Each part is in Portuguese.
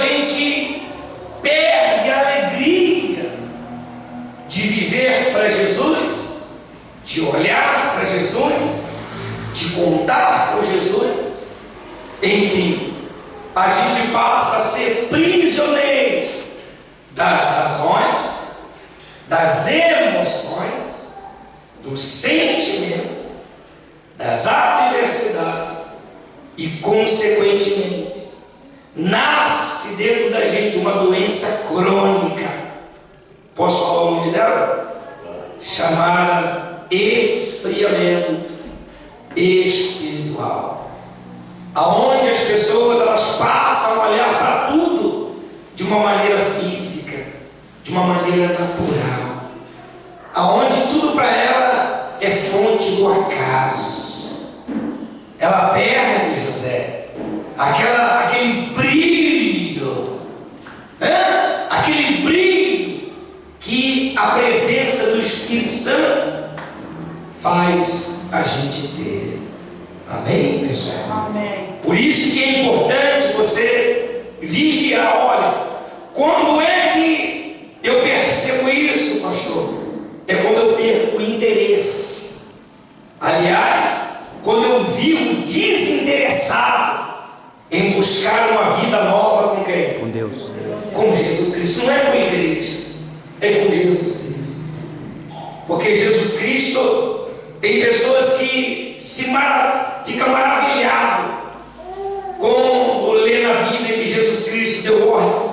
gente perde a alegria de viver para Jesus, de olhar para Jesus, de contar com Jesus. Enfim, a gente passa a ser prisioneiro das razões, das emoções, do sentimento, das adversidades e, consequentemente, nasce dentro da gente uma doença crônica. Posso falar o nome dela? Chamada esfriamento espiritual, aonde as pessoas elas passam a olhar para tudo de uma maneira física, de uma maneira natural, aonde tudo para ela é fonte do acaso. Ela perde, José, aquele brilho, né? Aquele brilho que a presença do Espírito Santo faz a gente ter. Amém, pessoal? Amém. Por isso que é importante você vigiar. Olha, quando é que eu percebo isso, pastor? É quando eu perco o interesse. Aliás, quando eu vivo desinteressado em buscar uma vida nova com quem? Com Deus. Com Jesus Cristo. Não é com a igreja, é com Jesus Cristo. Porque Jesus Cristo tem pessoas que ficam maravilhadas quando lê na Bíblia que Jesus Cristo deu ordem para o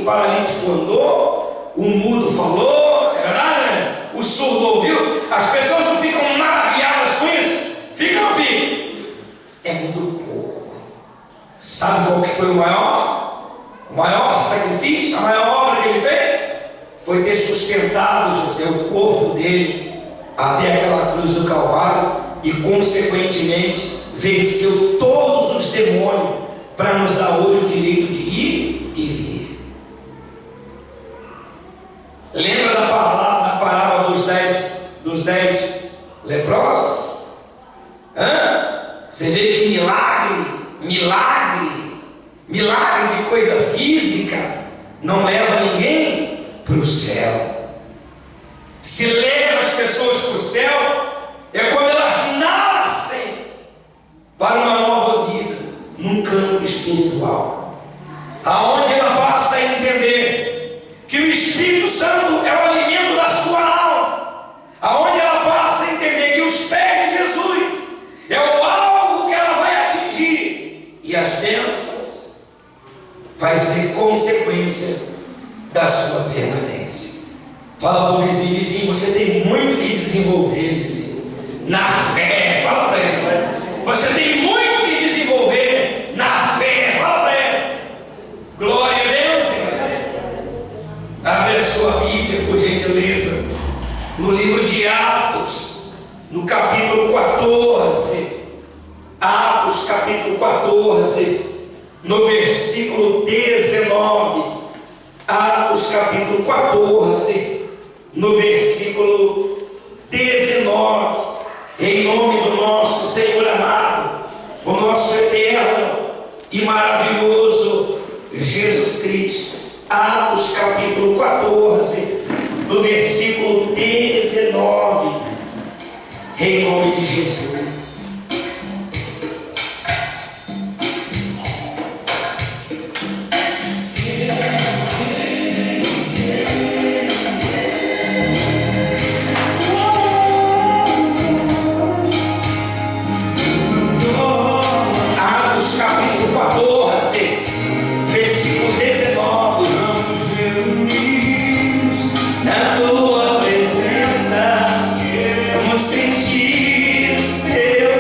paralítico andou, o mudo falou, é verdade, né? O surdo ouviu. As pessoas não ficam maravilhadas com isso? Ficam, filho? É muito pouco. Sabe qual que foi o maior sacrifício, a maior obra que ele fez? Foi ter sustentado, José, o corpo dele até aquela cruz do Calvário e, consequentemente, venceu todos os demônios para nos dar hoje o direito de ir e vir. Lembra da parábola dos 10 leprosos? Você vê que milagre de coisa física não leva ninguém para o céu. Se leva as pessoas para o céu é quando elas nascem para uma nova vida num campo espiritual, aonde ela passa a entender que o Espírito Santo é o alimento da sua alma, aonde ela passa a entender que os pés de Jesus é o alvo que ela vai atingir e as bênçãos vai ser consequência da sua permanência. Fala para o vizinho, você tem muito que desenvolver, vizinho, na fé. Fala para ele, você tem muito que desenvolver na fé. Fala para ele. Glória a Deus, Senhor. Abre a sua Bíblia, por gentileza, no livro de Atos, no capítulo 14. Atos, capítulo 14, no versículo 19. Atos, capítulo 14, no versículo 19, em nome do nosso Senhor amado, o nosso eterno e maravilhoso Jesus Cristo. Atos capítulo 14, no versículo 19, em nome de Jesus. Na tua presença, vamos sentir o seu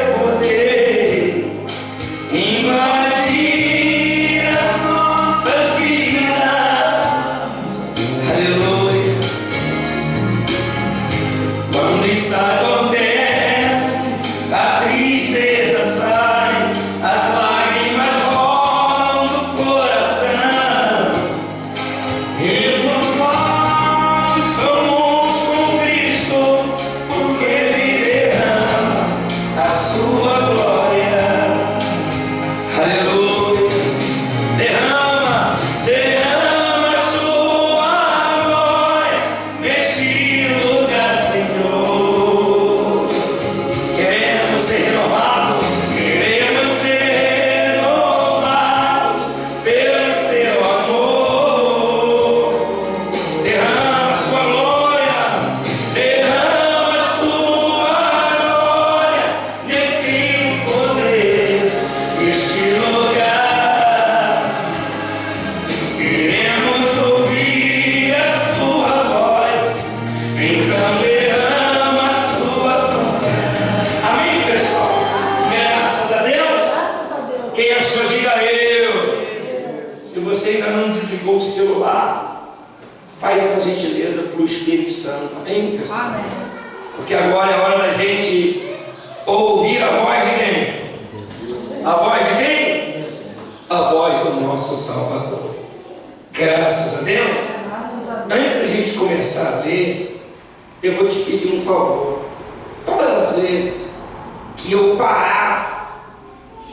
não desligou o celular, faz essa gentileza para o Espírito Santo. Amém, pessoal? Amém. Porque agora é hora da gente ouvir a voz de quem? A voz de quem? A voz do nosso Salvador. Graças a Deus. Antes da gente começar a ler, eu vou te pedir um favor. Todas as vezes que eu parar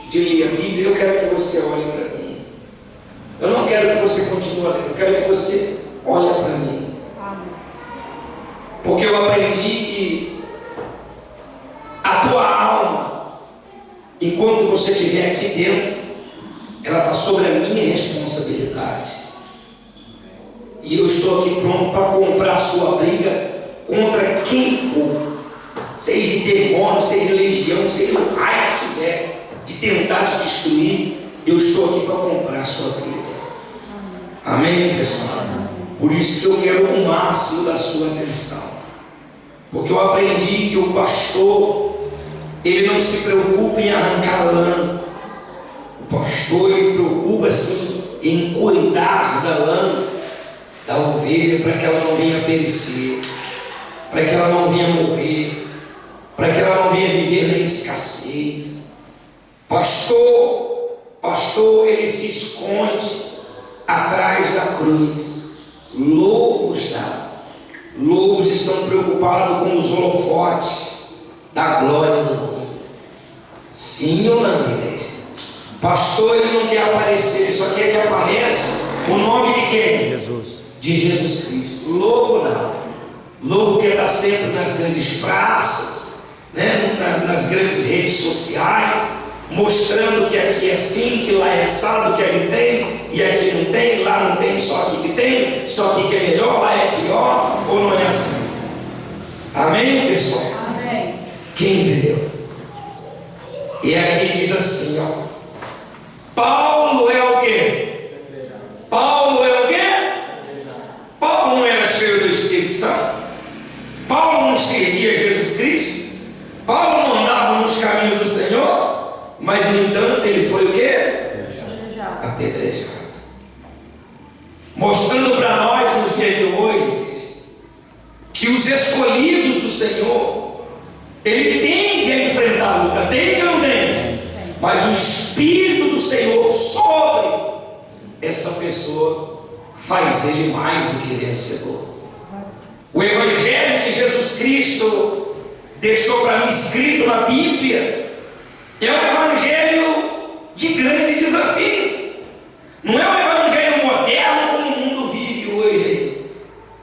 de ler a Bíblia, eu quero que você olhe para mim. Eu não quero que você continue lendo, eu quero que você olhe para mim. Porque eu aprendi que a tua alma, enquanto você estiver aqui dentro, ela está sobre a minha responsabilidade. E eu estou aqui pronto para comprar a sua briga contra quem for, seja de demônio, seja de legião, seja o raio que tiver, de tentar te destruir. Eu estou aqui para comprar a sua briga. Amém, pessoal? Por isso que eu quero o máximo da sua atenção. Porque eu aprendi que o pastor, ele não se preocupa em arrancar lã. O pastor, ele preocupa sim em cuidar da lã da ovelha, para que ela não venha perecer, para que ela não venha morrer, para que ela não venha viver na escassez. Pastor, ele se esconde atrás da cruz. Lobos estão preocupados com os holofotes da glória do mundo. Sim ou não, igreja? Pastor, ele não quer aparecer, ele só quer que apareça o nome de quem? Jesus. De Jesus Cristo. Lobo não. Lobo quer estar sempre nas grandes praças, né? Nas grandes redes sociais, mostrando que aqui é assim, que lá é assado, que ali tem, e aqui não tem, lá não tem, só aqui que tem, só aqui que é melhor, lá é pior, ou não é assim? Amém, pessoal? Amém. Quem entendeu? E aqui diz assim, ó. Paulo é o quê? Paulo é o quê? Paulo não era cheio do Espírito Santo? Paulo não servia Jesus Cristo? Paulo não andava nos caminhos do Senhor? Mas, no entanto, ele foi o quê? Apedrejado. Mostrando para nós, nos dias de hoje, que os escolhidos do Senhor, ele tende a enfrentar a luta, tende ou não tende? Mas o Espírito do Senhor sobre essa pessoa faz ele mais do que vencedor. O Evangelho que Jesus Cristo deixou para mim escrito na Bíblia é um Evangelho de grande desafio. Não é um Evangelho moderno como o mundo vive hoje,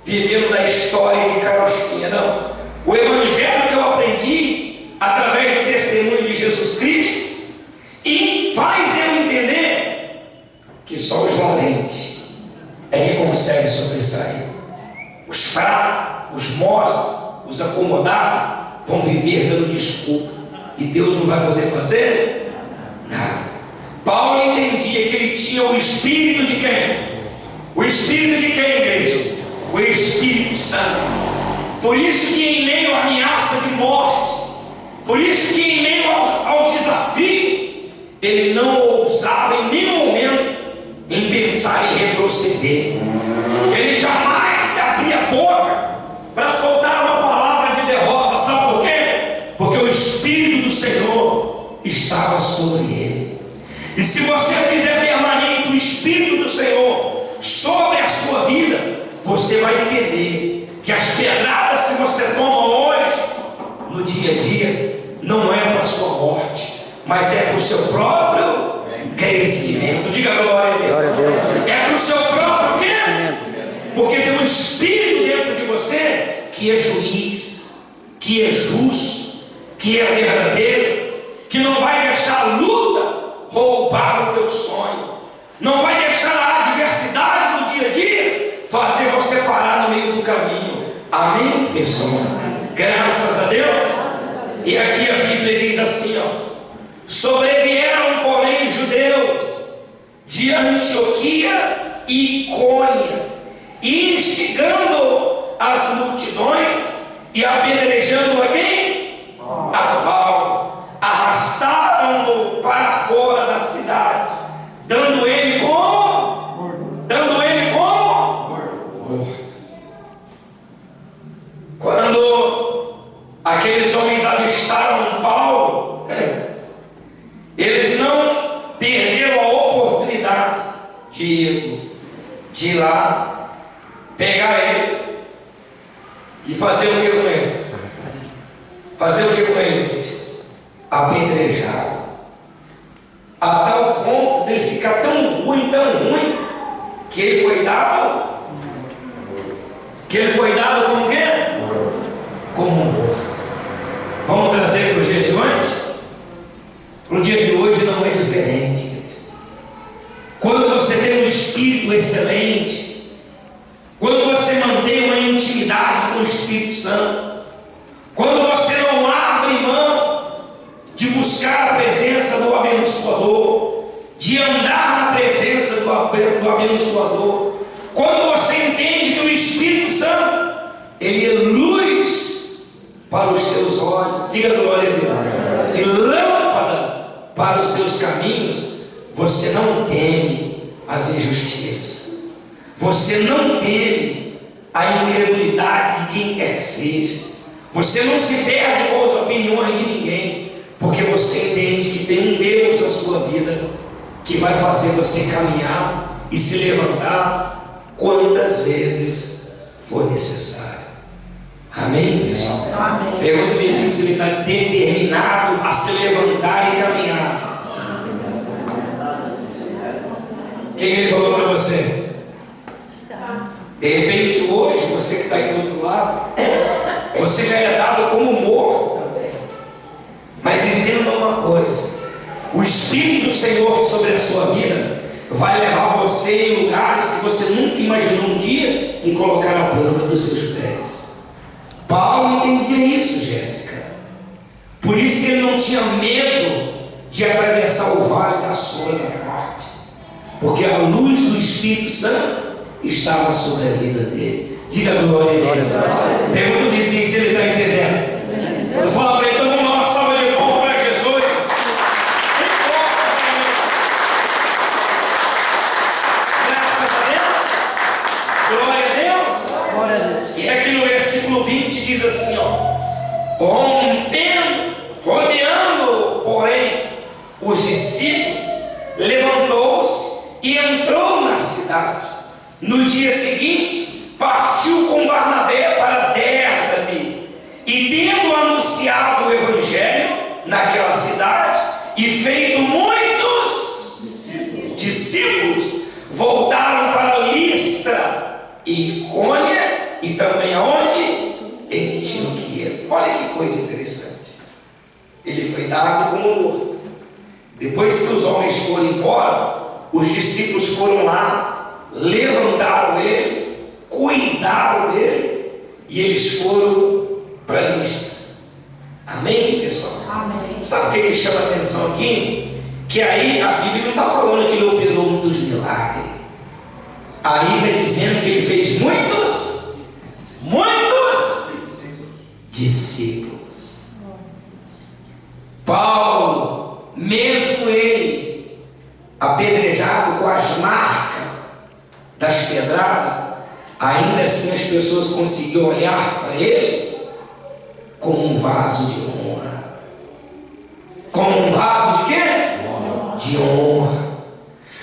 vivendo da história de carochinha, não. O Evangelho que eu aprendi através do testemunho de Jesus Cristo e faz eu entender que só os valentes é que conseguem sobressair. Os fracos, os moles, os acomodados vão viver dando desculpa. E Deus não vai poder fazer nada. Paulo entendia que ele tinha o Espírito de quem? O Espírito de quem, igreja? O Espírito Santo. Por isso que em meio à ameaça de morte, por isso que em meio aos desafios, ele não ousava em nenhum momento em pensar em retroceder. Ele jamais abria a boca para soltar uma palavra de derrota. Sabe por quê? Porque o Espírito do Senhor estava sobre ele. E se você fizer permanente o Espírito do Senhor sobre a sua vida, você vai entender que as pedradas que você toma hoje, no dia a dia, não é para a sua morte, mas é para o seu próprio crescimento. Diga glória a Deus. Glória a Deus. É para o seu próprio crescimento. Porque tem um Espírito dentro de você que é juiz, que é justo, que é verdadeiro, que não vai deixar a luta roubar o teu sonho, não vai deixar a adversidade do dia a dia fazer você parar no meio do caminho. Amém, pessoal? Graças a Deus. E aqui a Bíblia diz assim, ó: sobrevieram, porém, judeus de Antioquia e Icônia, instigando as multidões e apedrejando a quem? A Paulo. Arrastaram-no para fora da cidade, dando ele como? Diego de ir lá, pegar ele e fazer o que com ele? Fazer o que com ele, gente? Apedrejar. A tal ponto dele ficar tão ruim, que ele foi dado. Que ele foi dado como quê? Como morto. Vamos trazer para os dias de hoje? Para o dia de hoje não é diferente. Quando você tem um espírito excelente, quando você mantém uma intimidade com o Espírito Santo, quando você não abre mão de buscar a presença do abençoador, de andar na presença do abençoador, quando você entende que o Espírito Santo, ele é luz para os teus olhos, diga glória a Deus, e lâmpada para os seus caminhos, você não teme as injustiças, você não teme a incredulidade de quem quer que seja, você não se perde com as opiniões de ninguém, porque você entende que tem um Deus na sua vida que vai fazer você caminhar e se levantar quantas vezes for necessário. Amém, pessoal? Amém. Pergunta o vizinho se ele está determinado a se levantar e caminhar. Quem ele falou para você? De repente hoje, você que está aí do outro lado, você já é dado como morto também. Mas entenda uma coisa: o Espírito do Senhor sobre a sua vida vai levar você em lugares que você nunca imaginou um dia em colocar a planta dos seus pés. Paulo entendia isso, Jéssica. Por isso que ele não tinha medo de atravessar o vale da sombra da morte, porque a luz do Espírito Santo estava sobre a vida dele. Diga glória a Deus. Pergunta o vizinho se ele está entendendo. Eu falo para ele, então vamos dar uma salva de palmas para Jesus. Graças a Deus. Glória a Deus. Glória a Deus. E aqui no versículo 20 diz assim, rodeando, porém, os discípulos, levantou-se e entrou na cidade. No dia seguinte, partiu com Barnabé para Derbe, e tendo anunciado o evangelho naquela cidade e feito muitos discípulos, voltaram para Listra e Icônia, e também aonde? Em Antioquia. Olha que coisa interessante. Ele foi dado como morto. Depois que os homens foram embora, os discípulos foram lá, levantaram ele, cuidaram dele, e eles foram para Listra. Amém, pessoal? Amém. Sabe o que ele chama a atenção aqui? Que aí a Bíblia não está falando que ele operou muitos milagres. Aí está dizendo que ele fez muitos discípulos. Paulo, mesmo ele apedrejado com as marcas das pedradas, ainda assim as pessoas conseguiam olhar para ele como um vaso de honra. Como um vaso de quê? De honra.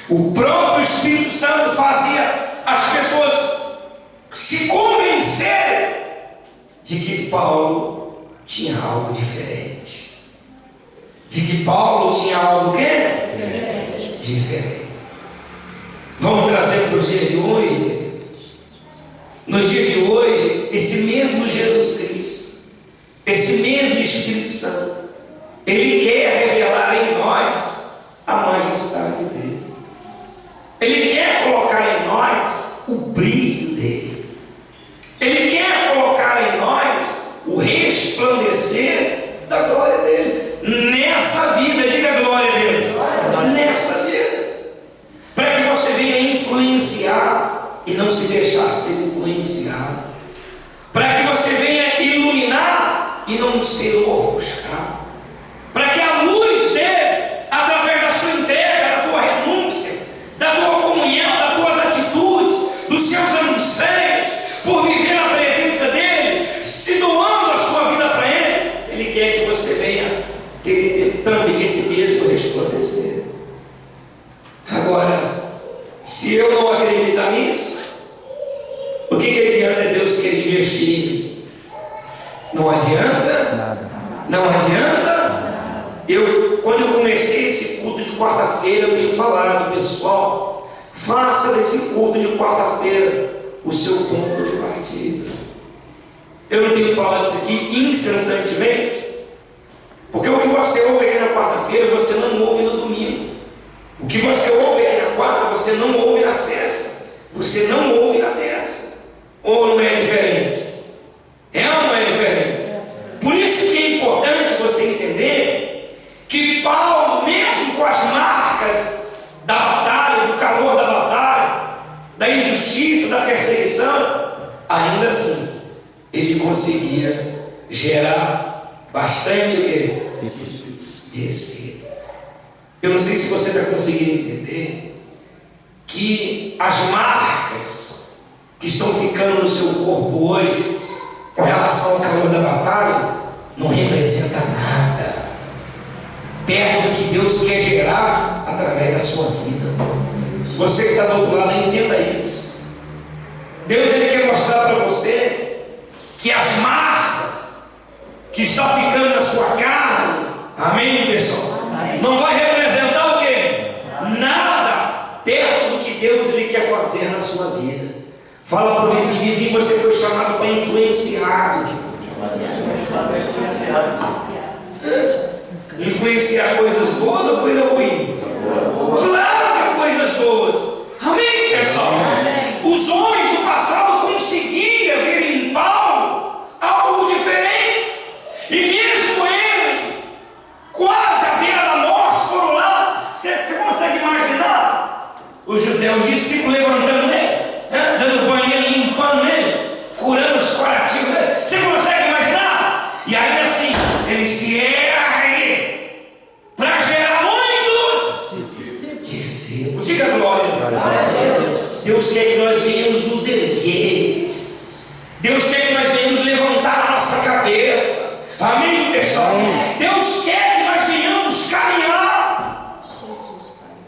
O próprio Espírito Santo fazia as pessoas se convencerem de que Paulo tinha algo diferente. De que Paulo tinha algo o quê? Diferente. Vamos trazer para os dias de hoje, queridos. Nos dias de hoje, esse mesmo Jesus Cristo, esse mesmo Espírito Santo, ele quer revelar em nós a majestade dele. Ele quer colocar em nós o brilho dele. Ele quer colocar em nós o resplandecer da glória dele. Nessa vida, diga glória a Deus. Nessa vida. Para que você venha influenciar e não se deixar ser influenciado. Para que você venha iluminar e não ser ofuscado. Para que a luz dele, através da sua entrega, da tua renúncia, da tua comunhão, das tuas atitudes, dos seus anseios, por viver na presença dele, se doando a sua vida para ele, ele quer que você venha ter também esse mesmo resplandecer. Agora, se eu não acredita nisso, o que adianta Deus querer investir? Não adianta nada. Não adianta. Quando eu comecei esse culto de quarta-feira, eu tenho falado, pessoal, faça desse culto de quarta-feira o seu ponto de partida. Eu não tenho falado isso aqui incessantemente, porque o que você ouve aqui na quarta-feira, você não ouve no domingo. O que você ouve aqui na quarta, você não ouve na sexta. Você não ouve na terça. Ou não é diferente? É ou não é diferente? Por isso que é importante você entender que Paulo, mesmo com as marcas da batalha, do calor da batalha, da injustiça, da perseguição, ainda assim, ele conseguia gerar bastante o quê? Discípulos. Eu não sei se você está conseguindo entender que as marcas que estão ficando no seu corpo hoje, com relação ao calor da batalha, não representa nada perto do que Deus quer gerar através da sua vida. Você que está do outro lado, entenda isso. Deus, Ele quer mostrar para você que as marcas que estão ficando na sua carne, amém, pessoal? Amém. Não vai representar o quê? Nada perto do que Deus Ele quer fazer na sua vida. Fala para o vizinho, você foi chamado para influenciar, vizinho. Influenciar coisas boas ou coisas ruins? Claro que é coisas boas. Amém, pessoal? Os homens do passado conseguiram ver em Paulo algo diferente. E mesmo ele, quase à beira da morte, foram lá. Você consegue imaginar? Os discípulos levantando ele, dando banho nele, limpando ele, curando os curativos dele. Você consegue imaginar? E aí assim, ele se ergue para gerar muitos discípulos. Diga glória a Deus. Deus quer que nós venhamos nos erguer. Deus quer que nós venhamos levantar a nossa cabeça. Amém, pessoal? Deus quer que nós venhamos caminhar.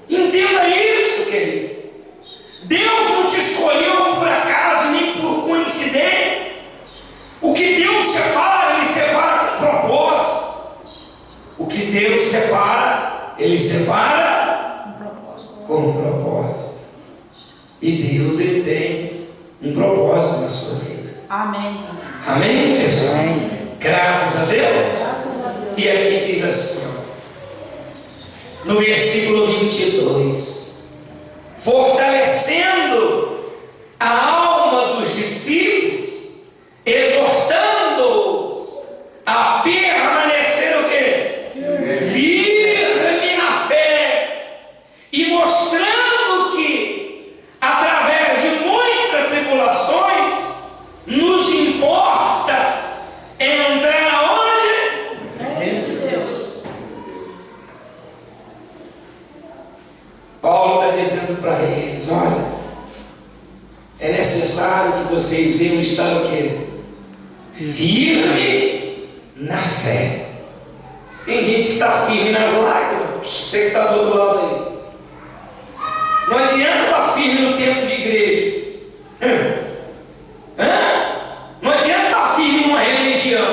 Entenda isso, querido. Deus não te escolheu por acaso, nem por coincidência. O que Deus separa, Ele separa com propósito. O que Deus separa, Ele separa com propósito. E Deus, Ele tem um propósito na sua vida. Amém. Amém, pessoal? Graças a Deus. E aqui diz assim, no versículo 22: fortalecendo a alma dos discípulos, exortando-os a permanecer o quê? Firme na fé, e mostrando que através de muitas tribulações nos importa entrar aonde? Reino de Deus. Paulo está dizendo para eles: olha, é necessário que vocês venham estar o quê? Firme na fé. Tem gente que está firme nas lágrimas. Você que está do outro lado aí, não adianta estar firme no tempo de igreja. Não adianta estar firme numa religião.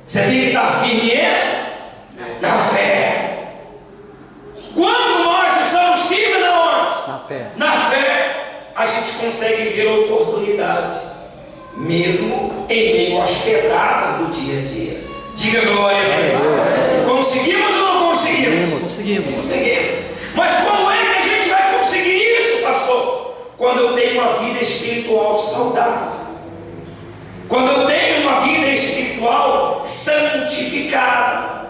Você tem que estar firme na fé. Quando nós estamos firmes na onde? Na fé. Na fé, a gente consegue ver a oportunidade, mesmo em meio às pedradas do dia a dia. Diga glória a Deus. Conseguimos ou não conseguimos? Conseguimos. Mas como é que a gente vai conseguir isso, pastor? Quando eu tenho uma vida espiritual saudável. Quando eu tenho uma vida espiritual santificada.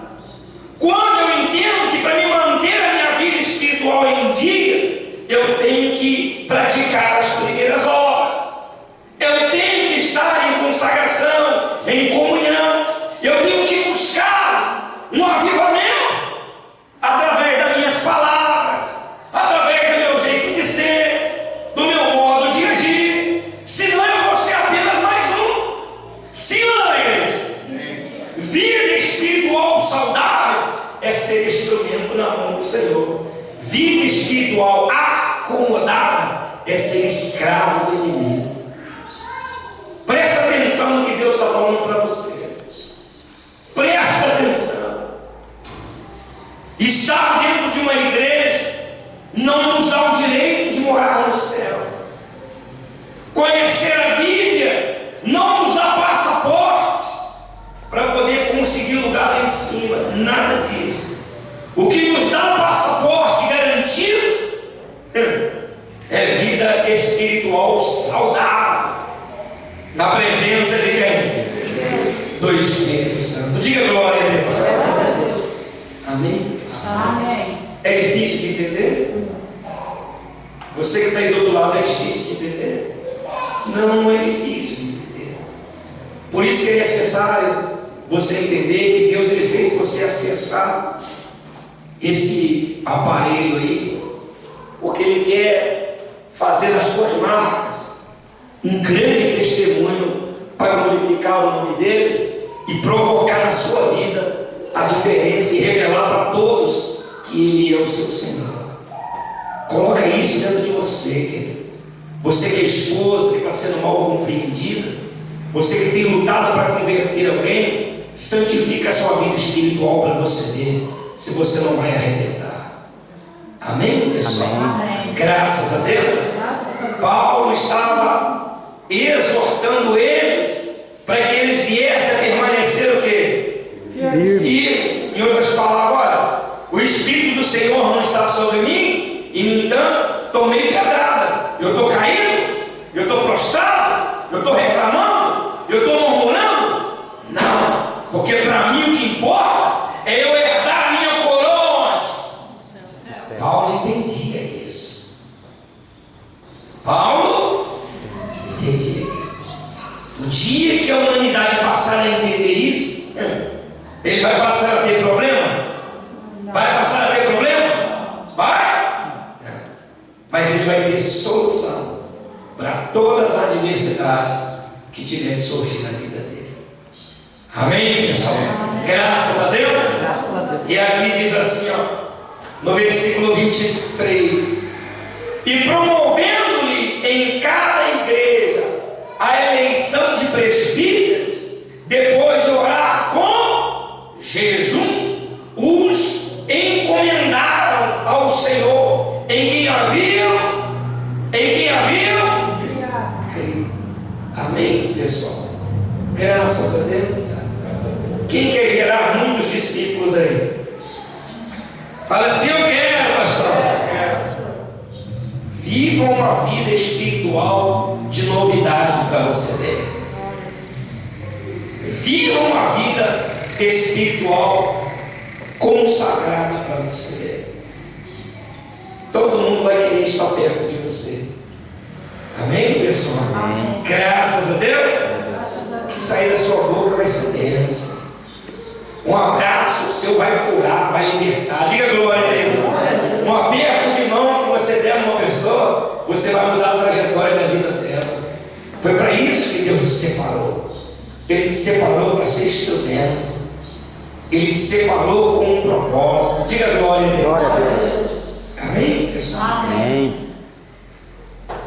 Quando eu entendo que para me manter a minha vida espiritual em dia, eu tenho que praticar as primeiras obras. Eu tenho que estar em consagração, em comunhão. Eu tenho que buscar um avivamento através das minhas palavras, através do meu jeito de ser, do meu modo de agir. Senão eu vou ser apenas mais um. Sim ou não, igreja? Vida espiritual saudável é é ser escravo do inimigo. Presta atenção no que Deus está falando para você. Presta atenção. Estar dentro de uma igreja não nos dá o direito de morar no céu. Conhecer a Bíblia não nos dá passaporte para poder conseguir lugar lá em cima. Nada disso. O que nos dá o passaporte garantido é vida espiritual saudável, na presença de quem? Do Espírito Santo. Diga glória a Deus. Amém? Amém. É difícil de entender? Você que está aí do outro lado, é difícil de entender? Não, não é difícil de entender. Por isso que é necessário você entender que Deus ele fez você acessar esse aparelho aí, porque Ele quer fazer nas suas marcas um grande testemunho para glorificar o nome dEle e provocar na sua vida a diferença e revelar para todos que Ele é o seu Senhor. Coloca isso dentro de você, querido. Você que é esposa, que está sendo mal compreendida, você que tem lutado para converter alguém, santifica a sua vida espiritual para você ver se você não vai arrebentar. Amém, pessoal? Amém. Graças a Deus. Paulo estava exortando eles para que eles viessem a permanecer o quê? Firme. Em outras palavras, olha, o Espírito do Senhor não está sobre mim, e no entanto, tomei pedrada. Eu estou caindo, eu estou prostrado, eu estou reclamando, eu estou murmurando. Não, porque para mim o que importa é eu herdar a minha coroa. Paulo entendia isso. Paulo entendia isso. O dia que a humanidade passar a entender isso, ele vai passar a ter problema? Vai passar a ter problema? Vai? Mas ele vai ter solução para todas as adversidades que tiver de surgir na vida dele. Amém, pessoal? Graças a Deus. E aqui diz assim, ó, no versículo 23: e promovendo-lhe em cada igreja a eleição de presbíteros, depois de orar com jejum, os encomendaram ao Senhor, em quem haviam crido. Amém, pessoal? Graças a Deus. Quem quer gerar muitos discípulos aí? Fala assim: eu quero, pastor. Viva uma vida espiritual de novidade para você ver. Viva uma vida espiritual consagrada para você ver. Todo mundo vai querer estar perto de você. Amém, pessoal? Amém. Graças a Deus. Que sair da sua boca vai ser bênção. Um abraço seu vai curar, vai libertar. Diga glória a Deus. Um aperto de mão que você der a uma pessoa, você vai mudar a trajetória da vida dela. Foi para isso que Deus te separou. Ele te separou para ser instrumento. Ele te separou com um propósito. Diga glória a Deus. Glória a Deus. Amém, pessoal? Amém.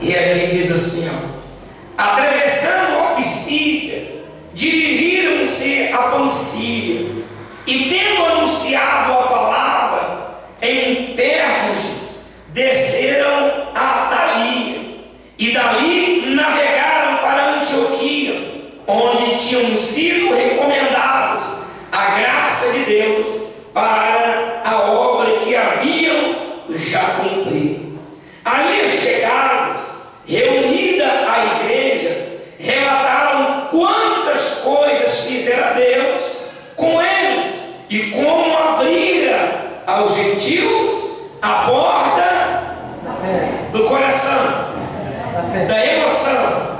E aqui diz assim, ó: atravessando a Pisídia, dirigiram-se a Panfilha, e tendo anunciado a palavra em Perge, desceram a Atalia, e dali navegaram para Antioquia, onde tinham sido recomendados a graça de Deus para a obra que haviam já cumprido. Ali chegados, reunida a igreja, relataram quantas coisas fizera Deus com eles e como abrira aos gentios a porta do coração, da emoção,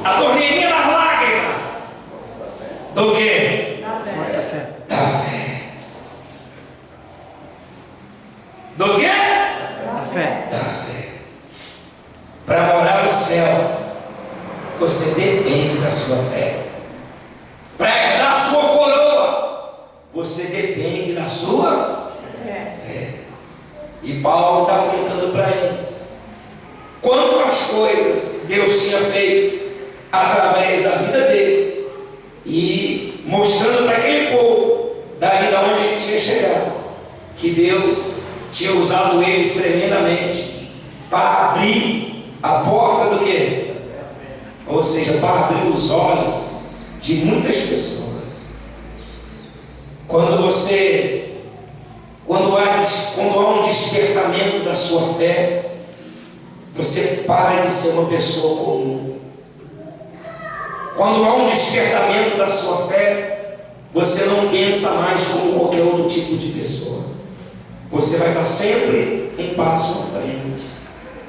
a torneirinha das lágrimas. Do que? Da fé. Do que? A fé. Da fé. Para morar no céu, você depende da sua fé. Para herdar a sua coroa, você depende da sua fé. E Paulo está contando para eles quantas coisas Deus tinha feito através da vida deles e mostrando para aquele povo, daí da onde ele tinha chegado, que Deus tinha usado eles tremendamente para abrir a porta do quê? Ou seja, para abrir os olhos de muitas pessoas. Quando há um despertamento da sua fé, você para de ser uma pessoa comum. Quando há um despertamento da sua fé, você não pensa mais como qualquer outro tipo de pessoa. Você vai estar sempre um passo à frente.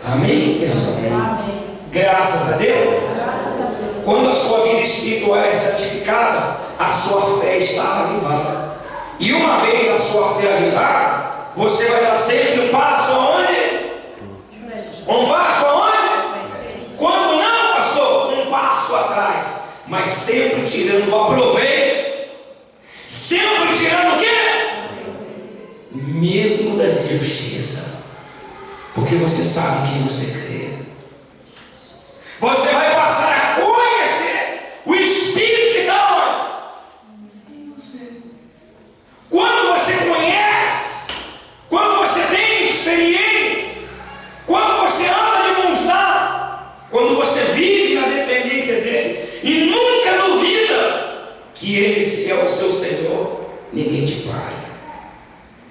Amém, pessoal? Amém. Graças a Deus. Quando a sua vida espiritual é santificada, a sua fé está avivada. E uma vez a sua fé avivada, você vai estar sempre um passo aonde? Um passo aonde? Quando não, pastor? Um passo atrás. Mas sempre tirando o aproveito. Sempre tirando o quê? Mesmo das injustiças. Porque você sabe quem você crê. Você vai passar a conhecer o Espírito que está onde? Em você. Quando você conhece, quando você tem experiência, quando você anda de mãos dadas, quando você vive na dependência dele e nunca duvida que ele é o seu Senhor, ninguém te para.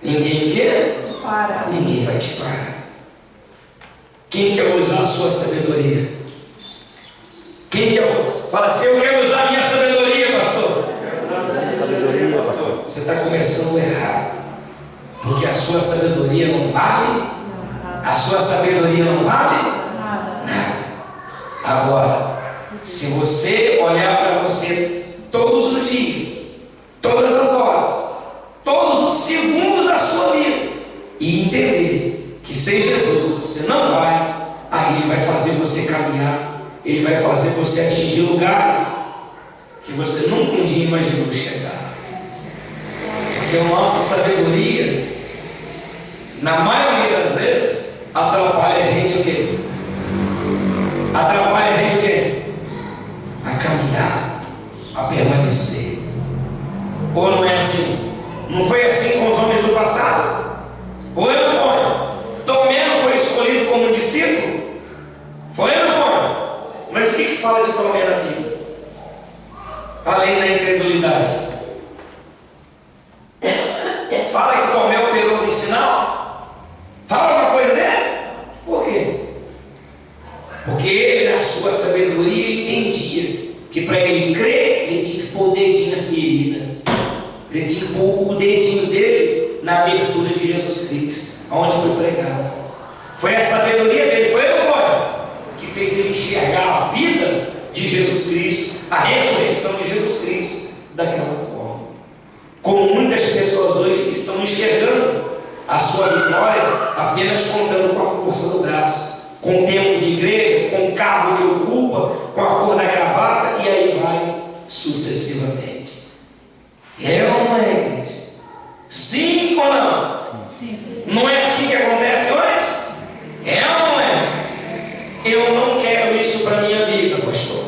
Ninguém quer? Para. Ninguém vai te parar. Quem quer usar a sua sabedoria? Quem quer usar? Fala assim, eu quero usar a minha sabedoria, pastor. Sabedoria, pastor. Você está começando errado. Porque a sua sabedoria não vale. A sua sabedoria não vale nada. Agora, se você olhar para você todos os dias, todas as horas, todos os segundos da sua vida e entender que sem Jesus você não vai, aí Ele vai fazer você caminhar, Ele vai fazer você atingir lugares que você nunca um dia imaginou chegar. Porque a nossa sabedoria, na maioria das vezes, atrapalha a gente o quê? Atrapalha a gente o quê? A caminhar, a permanecer. Ou não é assim? Não foi assim com os homens do passado? Foi ou não foi? Tomé não foi escolhido como um discípulo? Foi ou não foi? Mas o que fala de Tomé na Bíblia? Além da incredulidade. Fala que Tomé operou com um sinal? Fala alguma coisa dele? Por quê? Porque ele, na sua sabedoria, entendia que para ele crer, ele tinha que pôr o dedinho na ferida. Ele tinha que pôr o dedinho dele na abertura de Jesus Cristo, aonde foi pregado. Foi a sabedoria dele, foi ou não foi? Que fez ele enxergar a vida de Jesus Cristo, a ressurreição de Jesus Cristo, daquela forma. Como muitas pessoas hoje estão enxergando a sua vitória apenas contando com a força do braço, com o tempo de igreja, com o cargo que ocupa, com a cor da gravata, e aí vai sucessivamente. É ou não é, igreja? Sim ou não? Sim. Não é assim que acontece hoje? É ou não é? Eu não quero isso para a minha vida, pastor.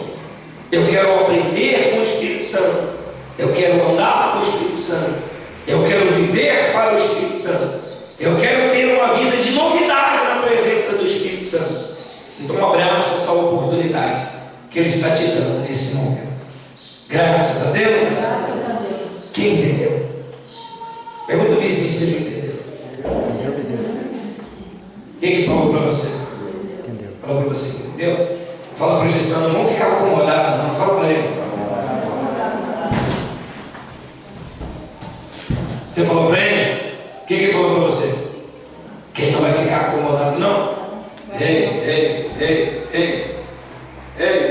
Eu quero aprender com o Espírito Santo. Eu quero andar com o Espírito Santo. Eu quero viver para o Espírito Santo. Eu quero ter uma vida de novidade na presença do Espírito Santo. Então abraça essa oportunidade que Ele está te dando nesse momento. Graças a Deus. Graças a Deus. Quem entendeu? Pergunta o vizinho se ele entendeu. Meu vizinho. Quem falou para você? Entendeu? Falou para você, entendeu? Fala para ele, Sandro, não ficar acomodado, não. Fala para ele. Você falou para ele? Quem que falou para você? Quem não vai ficar acomodado, não? Ei, ei, ei, ei, ei.